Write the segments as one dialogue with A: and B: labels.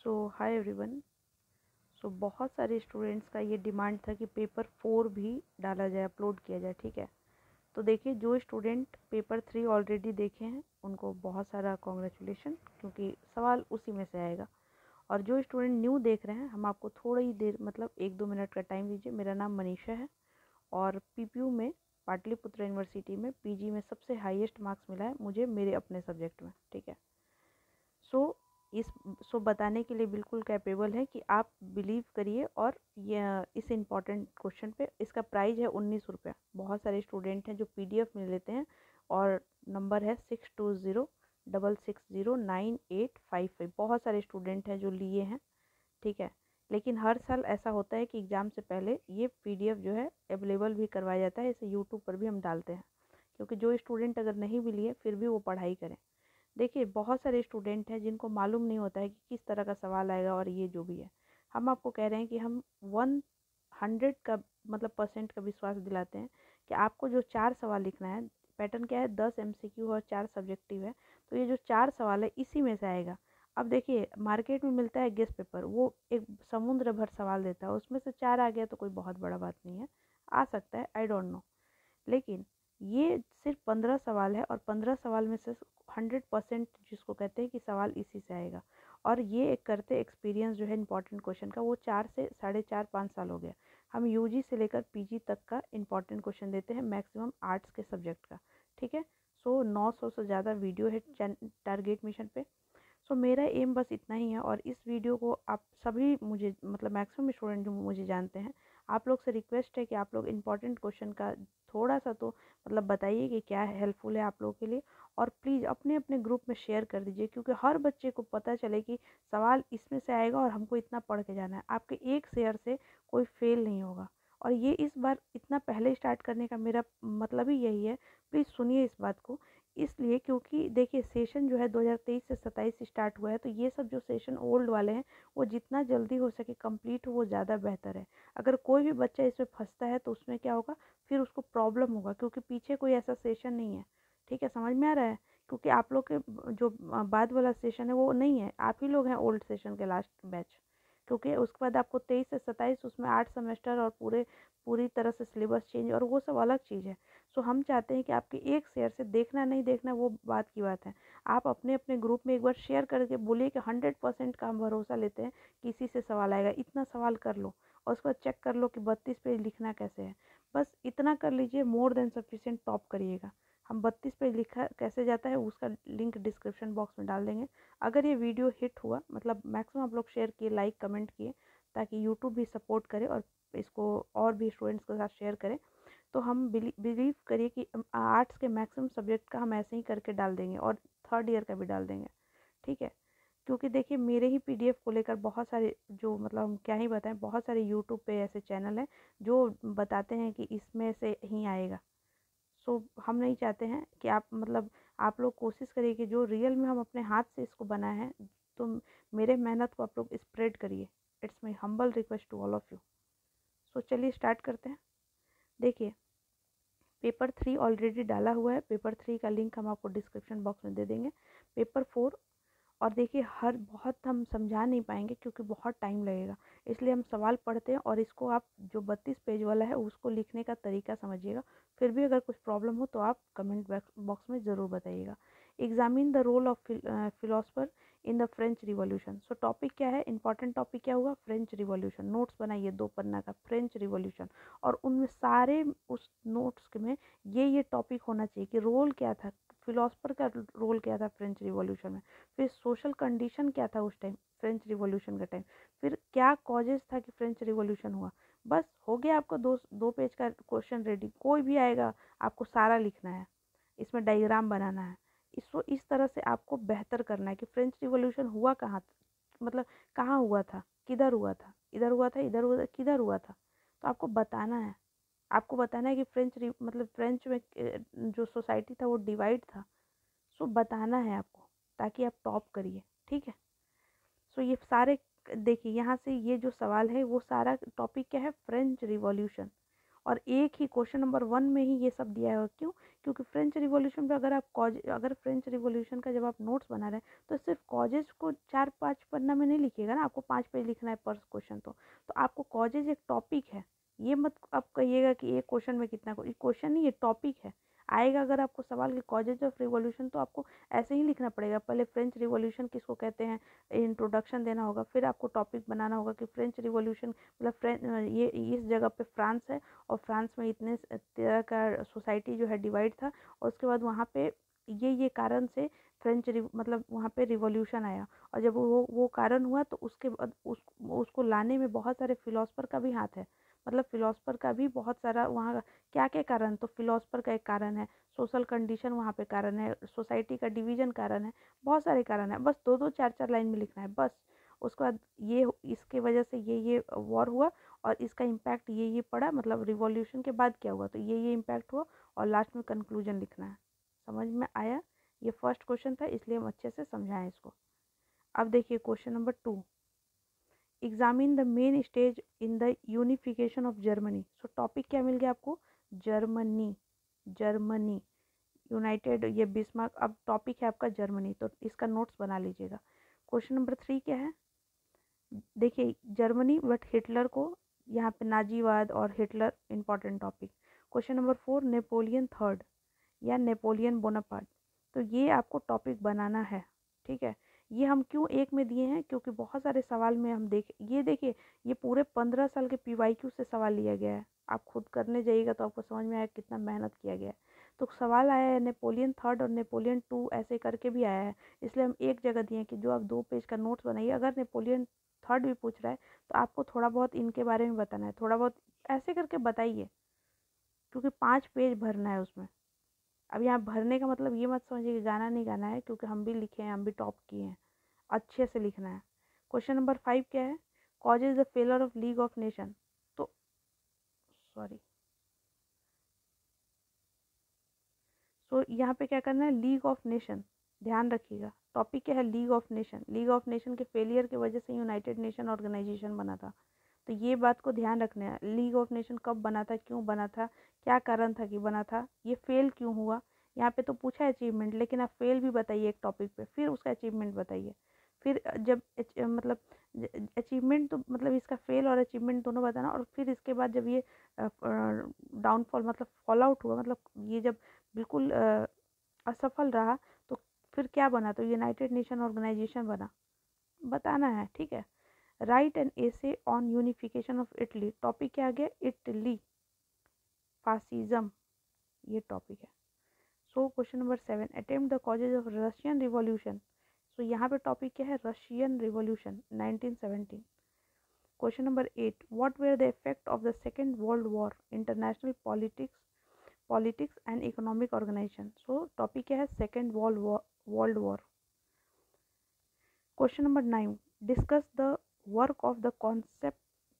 A: Hi everyone. बहुत सारे students का ये डिमांड था कि पेपर 4 भी डाला जाए, अपलोड किया जाए। ठीक है, तो देखिए, जो स्टूडेंट पेपर 3 ऑलरेडी देखे हैं उनको बहुत सारा कॉन्ग्रेचुलेशन, क्योंकि सवाल उसी में से आएगा। और जो स्टूडेंट न्यू देख रहे हैं, हम आपको थोड़ी ही देर, मतलब 1-2 मिनट का टाइम दीजिए। मेरा नाम मनीषा है और पीपीयू में, पाटलिपुत्र यूनिवर्सिटी में पीजी में सबसे हाईएस्ट मार्क्स मिला है मुझे मेरे अपने सब्जेक्ट में। ठीक है, सो इस बताने के लिए बिल्कुल कैपेबल है कि आप बिलीव करिए। और ये इस इम्पॉर्टेंट क्वेश्चन पे इसका प्राइस है 19 रुपया। बहुत सारे स्टूडेंट हैं जो पीडीएफ में लेते हैं और नंबर है 6206609855। बहुत सारे स्टूडेंट हैं जो लिए हैं। ठीक है, लेकिन हर साल ऐसा होता है कि एग्ज़ाम से पहले ये पीडीएफ जो है अवेलेबल भी करवाया जाता है। इसे यूट्यूब पर भी हम डालते हैं, क्योंकि जो स्टूडेंट अगर नहीं भी लिए फिर भी वो पढ़ाई करें। देखिए, बहुत सारे स्टूडेंट हैं जिनको मालूम नहीं होता है कि किस तरह का सवाल आएगा, और ये जो भी है, हम आपको कह रहे हैं कि हम 100 का मतलब परसेंट का विश्वास दिलाते हैं कि आपको जो 4 सवाल लिखना है, पैटर्न क्या है, 10 एमसीक्यू और 4 सब्जेक्टिव है। तो ये जो 4 सवाल है इसी में से आएगा। अब देखिए, मार्केट में मिलता है गेस पेपर, वो एक समुद्र भर सवाल देता है, उसमें से 4 आ गया तो कोई बहुत बड़ा बात नहीं है, आ सकता है, आई डोंट नो। लेकिन ये सिर्फ 15 सवाल है और 15 सवाल में से 100% जिसको कहते हैं कि सवाल इसी से आएगा। और ये एक करते एक्सपीरियंस जो है इंपॉर्टेंट क्वेश्चन का, वो 4 से 4.5-5 साल हो गया। हम यूजी से लेकर पीजी तक का इंपॉर्टेंट क्वेश्चन देते हैं, मैक्सिमम आर्ट्स के सब्जेक्ट का। ठीक है, 900 से ज़्यादा वीडियो है टारगेट मिशन पे। मेरा एम बस इतना ही है। और इस वीडियो को आप सभी, मुझे मतलब मैक्सिमम स्टूडेंट जो मुझे जानते हैं, आप लोग से रिक्वेस्ट है कि आप लोग इम्पॉर्टेंट क्वेश्चन का थोड़ा सा तो मतलब बताइए कि क्या हेल्पफुल है आप लोगों के लिए। और प्लीज़ अपने अपने ग्रुप में शेयर कर दीजिए, क्योंकि हर बच्चे को पता चले कि सवाल इसमें से आएगा और हमको इतना पढ़ के जाना है। आपके एक शेयर से कोई फेल नहीं होगा। और ये इस बार इतना पहले स्टार्ट करने का मेरा मतलब ही यही है। प्लीज़ सुनिए इस बात को, इसलिए क्योंकि देखिए, सेशन जो है 2023 से 27 स्टार्ट हुआ है, तो ये सब जो सेशन ओल्ड वाले हैं वो जितना जल्दी हो सके कंप्लीट हो वो ज़्यादा बेहतर है। अगर कोई भी बच्चा इसमें फंसता है तो उसमें क्या होगा, फिर उसको प्रॉब्लम होगा, क्योंकि पीछे कोई ऐसा सेशन नहीं है। ठीक है, समझ में आ रहा है? क्योंकि आप लोग के जो बाद वाला सेशन है वो नहीं है, आप ही लोग हैं ओल्ड सेशन के लास्ट बैच। क्योंकि उसके बाद आपको 23 से 27 उसमें 8 सेमेस्टर और पूरी तरह से सिलेबस चेंज, और वो सब अलग चीज़ है। हम चाहते हैं कि आपके एक शेयर से, देखना नहीं देखना वो बात की बात है, आप अपने अपने ग्रुप में एक बार शेयर करके बोलिए कि 100% का हम भरोसा लेते हैं कि इसी से सवाल आएगा। इतना सवाल कर लो और उसके बाद चेक कर लो कि 32 पेज लिखना कैसे है। बस इतना कर लीजिए, मोर देन सफिशिएंट। टॉप करिएगा। हम 32 पेज लिखा कैसे जाता है उसका लिंक डिस्क्रिप्शन बॉक्स में डाल देंगे। अगर ये वीडियो हिट हुआ, मतलब मैक्सिमम आप लोग शेयर किए, लाइक कमेंट किए, ताकि यूट्यूब भी सपोर्ट करे और इसको और भी स्टूडेंट्स के साथ शेयर करें, तो हम बिलीव करिए कि आर्ट्स के मैक्सिमम सब्जेक्ट का हम ऐसे ही करके डाल देंगे और थर्ड ईयर का भी डाल देंगे। ठीक है, क्योंकि देखिए, मेरे ही पीडीएफ को लेकर बहुत सारे, जो मतलब हम क्या ही बताएं, बहुत सारे यूट्यूब पे ऐसे चैनल हैं जो बताते हैं कि इसमें से ही आएगा। हम नहीं चाहते हैं कि आप, मतलब आप लोग कोशिश करिए कि जो रियल में हम अपने हाथ से इसको बनाए हैं, तो मेरे मेहनत को आप लोग स्प्रेड करिए। It's my humble request to all of you. चलिए स्टार्ट करते हैं। देखिए, पेपर 3 ऑलरेडी डाला हुआ है। पेपर 3 का लिंक हम आपको डिस्क्रिप्शन बॉक्स में दे देंगे। पेपर 4, और देखिए, हर बहुत हम समझा नहीं पाएंगे क्योंकि बहुत टाइम लगेगा, इसलिए हम सवाल पढ़ते हैं। और इसको आप जो 32 पेज वाला है उसको लिखने का तरीका समझिएगा। फिर भी अगर कुछ प्रॉब्लम हो तो आप कमेंट बॉक्स में ज़रूर बताइएगा। Examine the role of philosopher in the French revolution. Topic क्या है, इंपॉर्टेंट टॉपिक क्या हुआ, फ्रेंच रिवॉल्यूशन। नोट्स बनाइए 2 पन्ना का, फ्रेंच रिवॉल्यूशन। और उनमें सारे उस नोट्स में ये टॉपिक होना चाहिए कि रोल क्या था, फिलोसफर का रोल क्या था फ्रेंच रिवॉल्यूशन में, फिर सोशल कंडीशन क्या था उस टाइम फ्रेंच रिवॉल्यूशन का टाइम, फिर क्या कॉजेज था कि फ्रेंच रिवॉल्यूशन हुआ। बस हो गया, आपको 2 पेज का क्वेश्चन रेडी। कोई भी आएगा, आपको सारा लिखना है, इसमें डायग्राम बनाना है। इसको इस तरह से आपको बेहतर करना है कि फ्रेंच रिवॉल्यूशन हुआ कहाँ, मतलब कहाँ हुआ था, किधर हुआ था, इधर हुआ था, इधर हुआ था, किधर हुआ था। तो आपको बताना है। आपको बताना है कि मतलब फ्रेंच में जो सोसाइटी था वो डिवाइड था। बताना है आपको, ताकि आप टॉप करिए। ठीक है, ये सारे, देखिए यहाँ से ये जो सवाल है वो सारा टॉपिक क्या है, फ्रेंच रिवॉल्यूशन। और एक ही क्वेश्चन नंबर 1 में ही ये सब दिया है। क्यों? क्योंकि फ्रेंच रिवॉल्यूशन पे अगर फ्रेंच रिवॉल्यूशन का जब आप नोट्स बना रहे हैं तो सिर्फ कॉजेज को 4-5 पन्ना में नहीं लिखिएगा ना, आपको 5 पेज लिखना है पर क्वेश्चन। तो आपको कॉजेज एक टॉपिक है, ये मत आप कहिएगा कि एक क्वेश्चन में कितना, क्वेश्चन नहीं, ये टॉपिक है। आएगा अगर आपको सवाल कि कॉजेज ऑफ रिवॉल्यूशन, तो आपको ऐसे ही लिखना पड़ेगा। पहले फ्रेंच रिवॉल्यूशन किसको कहते हैं इंट्रोडक्शन देना होगा, फिर आपको टॉपिक बनाना होगा कि फ्रेंच रिवॉल्यूशन मतलब ये इस जगह पे फ्रांस है और फ्रांस में इतने तरह का सोसाइटी जो है डिवाइड था, और उसके बाद वहाँ पे ये कारण से मतलब वहाँ पे रिवॉल्यूशन आया। और जब वो कारण हुआ तो उसके बाद उसको लाने में बहुत सारे फिलोसफर का भी हाथ है। मतलब फिलोसफर का भी बहुत सारा वहाँ क्या क्या कारण, तो फिलोसफर का एक कारण है, सोशल कंडीशन वहाँ पे कारण है, सोसाइटी का डिवीजन कारण है, बहुत सारे कारण है। बस 2-2 4-4 लाइन में लिखना है बस। उसके बाद ये इसके वजह से ये वॉर हुआ और इसका इम्पैक्ट ये पड़ा, मतलब रिवॉल्यूशन के बाद क्या हुआ तो ये इम्पैक्ट हुआ, और लास्ट में कंक्लूजन लिखना है। समझ में आया? ये फर्स्ट क्वेश्चन था, इसलिए हम अच्छे से समझाएं इसको। अब देखिए question number 2, examine the main stage in the unification of Germany. So topic क्या मिल गया आपको? जर्मनी, जर्मनी यूनाइटेड, ये बिस्मार्क। अब टॉपिक है आपका जर्मनी, तो इसका नोट्स बना लीजिएगा। क्वेश्चन नंबर 3 क्या है? देखिए जर्मनी बट हिटलर को, यहाँ पे नाजीवाद और Hitler important topic. Question number 4, Napoleon third या नेपोलियन बोनापार्ट। तो ये आपको टॉपिक बनाना है, ठीक है। ये हम क्यों एक में दिए हैं, क्योंकि बहुत सारे सवाल में हम देखिए ये पूरे 15 साल के PYQ से सवाल लिया गया है। आप खुद करने जाइएगा तो आपको समझ में आया कितना मेहनत किया गया है। तो सवाल आया है नेपोलियन थर्ड और नेपोलियन टू ऐसे करके भी आया है, इसलिए हम एक जगह दिए हैं कि जो आप 2 पेज का नोट्स बनाइए। अगर नेपोलियन थर्ड भी पूछ रहा है तो आपको थोड़ा बहुत इनके बारे में बताना है, थोड़ा बहुत ऐसे करके बताइए, क्योंकि 5 पेज भरना है उसमें। अब यहाँ भरने का मतलब ये मत समझिए कि गाना नहीं गाना है, क्योंकि हम भी लिखे हैं, हम भी टॉप किए हैं, अच्छे से लिखना है। क्वेश्चन नंबर 5 क्या है? Causes the failure of league of nation. तो सॉरी, सो यहाँ पे क्या करना है, लीग ऑफ नेशन, ध्यान रखिएगा। टॉपिक क्या है? League of nation. League of nation के फेलियर की वजह से यूनाइटेड नेशन ऑर्गेनाइजेशन बना था, तो ये बात को ध्यान रखना है। लीग ऑफ नेशन कब बना था, क्यों बना था, क्या कारण था कि बना था, ये फेल क्यों हुआ। यहाँ पे तो पूछा है अचीवमेंट, लेकिन आप फेल भी बताइए एक टॉपिक पे, फिर उसका अचीवमेंट बताइए। फिर जब मतलब अचीवमेंट तो मतलब इसका फेल और अचीवमेंट दोनों बताना, और फिर इसके बाद जब ये डाउनफॉल मतलब फॉल आउट हुआ, मतलब ये जब बिल्कुल असफल रहा, तो फिर क्या बना, तो यूनाइटेड नेशन ऑर्गेनाइजेशन बना, बताना है, ठीक है। Write an essay on unification of Italy. Topic क्या आ गया? इटली, फासिज्म, ये टॉपिक है। So question number 7, attempt the causes of Russian revolution. So यहाँ पे टॉपिक क्या है? Russian revolution 1917। Question number 8, what were the effect of the second world war, international politics and economic organisation. So topic क्या है? Second world war. Question number 9, discuss the work of the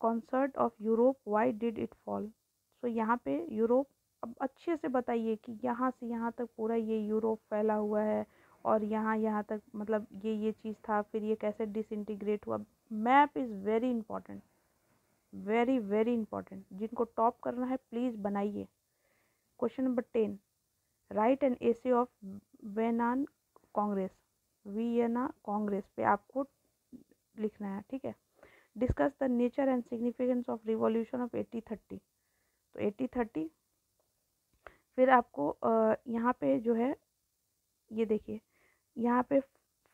A: concert of Europe, why did it fall. So यहाँ पे Europe, अब अच्छे से बताइए कि यहाँ से यहाँ तक पूरा ये यूरोप फैला हुआ है, और यहाँ यहाँ तक मतलब ये चीज़ था, फिर ये कैसे डिसइंटीग्रेट हुआ। Map is very important, very very important. जिनको टॉप करना है प्लीज़ बनाइए। Question number 10, write an essay of Vienna Congress, Vienna Congress पे आपको लिखना है, ठीक है। Discuss the nature and significance of revolution of 1830। तो 1830, फिर आपको यहाँ पे जो है ये देखिए, यहाँ पे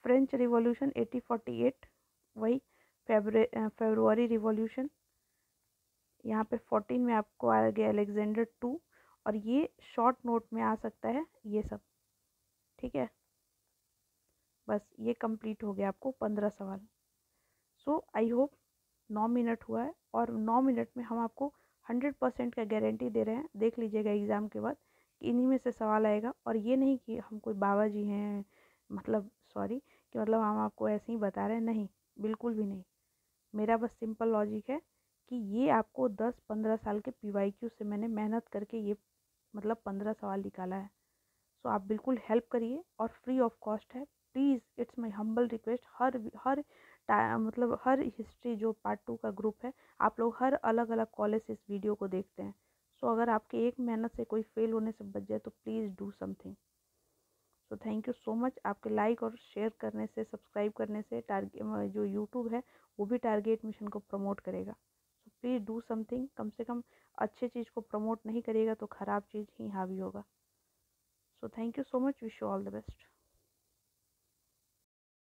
A: फ्रेंच रिवॉल्यूशन 1848, वही फेब्रुअरी रिवॉल्यूशन। यहाँ पे 14 में आपको आ गया अलेक्जेंडर 2, और ये शॉर्ट नोट में आ सकता है ये सब, ठीक है। बस ये कंप्लीट हो गया आपको 15 सवाल। सो आई होप 9 मिनट हुआ है, और 9 मिनट में हम आपको 100% का गारंटी दे रहे हैं। देख लीजिएगा एग्ज़ाम के बाद कि इन्हीं में से सवाल आएगा, और ये नहीं कि हम कोई बाबा जी हैं, मतलब सॉरी कि मतलब हम आपको ऐसे ही बता रहे हैं, नहीं, बिल्कुल भी नहीं। मेरा बस सिंपल लॉजिक है कि ये आपको 10-15 साल के PYQ से मैंने मेहनत करके ये मतलब 15 सवाल निकाला है। सो आप बिल्कुल हेल्प करिए, और फ्री ऑफ कॉस्ट है, please, it's my humble request. हर मतलब हर हिस्ट्री जो पार्ट 2 का ग्रुप है, आप लोग हर अलग अलग कॉलेज से इस वीडियो को देखते हैं। सो अगर आपके एक मेहनत से कोई फेल होने से बच जाए तो please do something. So thank you so much. आपके लाइक और शेयर करने से, सब्सक्राइब करने से टारगेट जो यूट्यूब है वो भी टारगेट मिशन को प्रमोट करेगा। So please do something. कम से कम अच्छे चीज़ को प्रमोट नहीं करिएगा तो ख़राब चीज़ ही हावी होगा। So thank you so much. Wish you all the best.